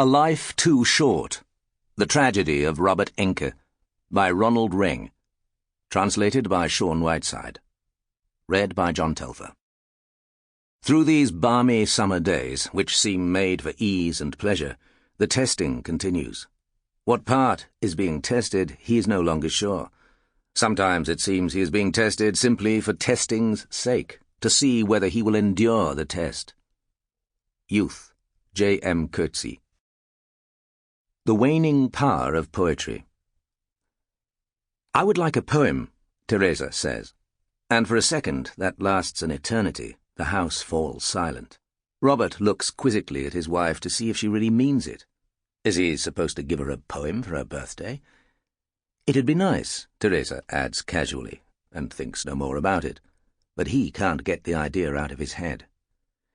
A Life Too Short, The Tragedy of Robert Enke, by Ronald Reng, translated by Sean Whiteside. Read by John Telfer. Through these balmy summer days, which seem made for ease and pleasure, the testing continues. What part is being tested, he is no longer sure. Sometimes it seems he is being tested simply for testing's sake, to see whether he will endure the test. Youth, J. M. Coetzee. The Waning Power of Poetry. I would like a poem, Teresa says, and for a second that lasts an eternity. The house falls silent. Robert looks quizzically at his wife to see if she really means it. Is he supposed to give her a poem for her birthday? It'd be nice, Teresa adds casually, and thinks no more about it. But he can't get the idea out of his head.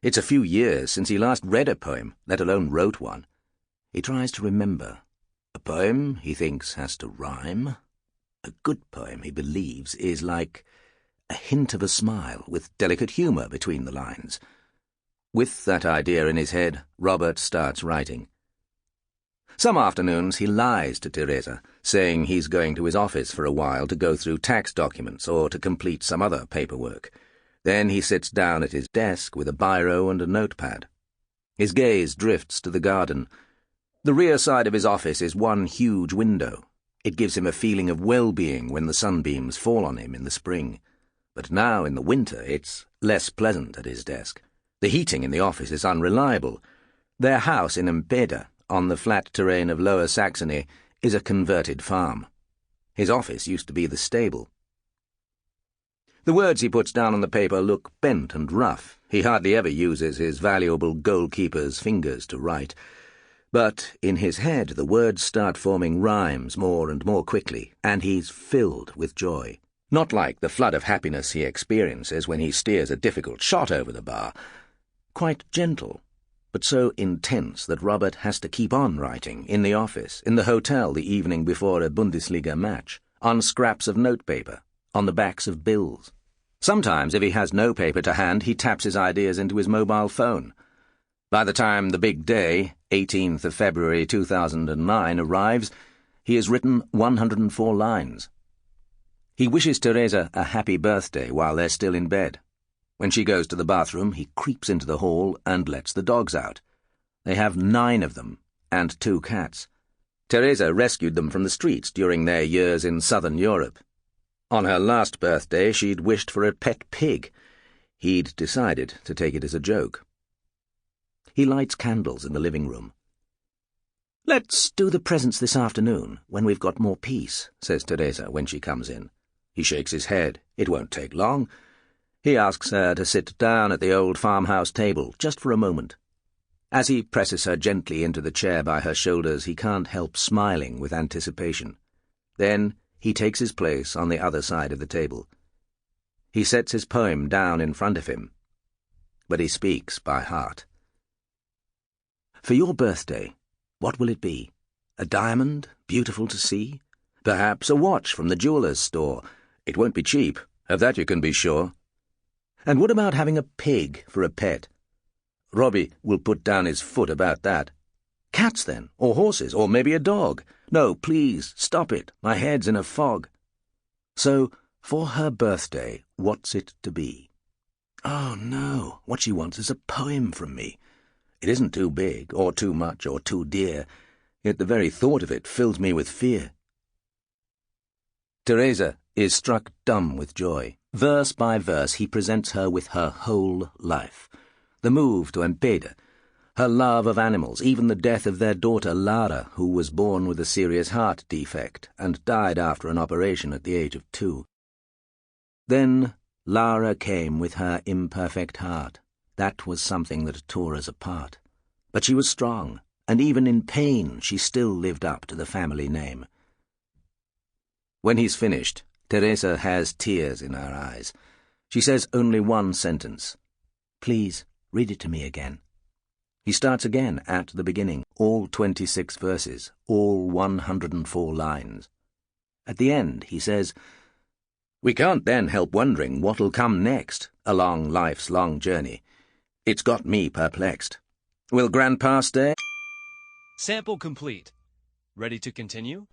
It's a few years since he last read a poem, let alone wrote one. He tries to remember. A poem, he thinks, has to rhyme. A good poem, he believes, is like a hint of a smile with delicate humour between the lines. With that idea in his head, Robert starts writing. Some afternoons he lies to Teresa, saying he's going to his office for a while to go through tax documents or to complete some other paperwork. Then he sits down at his desk with a biro and a notepad. His gaze drifts to the garden. The rear side of his office is one huge window. It gives him a feeling of well-being when the sunbeams fall on him in the spring. But now in the winter it's less pleasant at his desk. The heating in the office is unreliable. Their house in Empeda, on the flat terrain of Lower Saxony, is a converted farm. His office used to be the stable. The words he puts down on the paper look bent and rough. He hardly ever uses his valuable goalkeeper's fingers to write. But in his head the words start forming rhymes more and more quickly, and he's filled with joy. Not like the flood of happiness he experiences when he steers a difficult shot over the bar. Quite gentle, but so intense that Robert has to keep on writing, in the office, in the hotel the evening before a Bundesliga match, on scraps of notepaper, on the backs of bills. Sometimes, if he has no paper to hand, he taps his ideas into his mobile phone. By the time the big day, 18th of February 2009, arrives, he has written 104 lines. He wishes Teresa a happy birthday while they're still in bed. When she goes to the bathroom, he creeps into the hall and lets the dogs out. They have 9 of them, and 2 cats. Teresa rescued them from the streets during their years in southern Europe. On her last birthday, she'd wished for a pet pig. He'd decided to take it as a joke. He lights candles in the living room. "Let's do the presents this afternoon, when we've got more peace," says Teresa when she comes in. He shakes his head. It won't take long. He asks her to sit down at the old farmhouse table, just for a moment. As he presses her gently into the chair by her shoulders, he can't help smiling with anticipation. Then he takes his place on the other side of the table. He sets his poem down in front of him, but he speaks by heart. "For your birthday, what will it be? A diamond, beautiful to see? Perhaps a watch from the jeweller's store. It won't be cheap, of that you can be sure. And what about having a pig for a pet? Robbie will put down his foot about that. Cats, then, or horses, or maybe a dog. No, please, stop it. My head's in a fog. So, for her birthday, what's it to be? Oh, no, what she wants is a poem from me. It isn't too big, or too much, or too dear, yet the very thought of it fills me with fear." Teresa is struck dumb with joy. Verse by verse he presents her with her whole life. The move to Empeda, her love of animals, even the death of their daughter Lara, who was born with a serious heart defect and died after an operation at the age of 2. Then Lara came with her imperfect heart. That was something that tore us apart. But she was strong, and even in pain she still lived up to the family name. When he's finished, Teresa has tears in her eyes. She says only one sentence. "Please, read it to me again." He starts again at the beginning, all 26 verses, all 104 lines. At the end, he says, "We can't then help wondering what'll come next, along life's long journey. It's got me perplexed. Will Grandpa stay?" Sample complete. Ready to continue?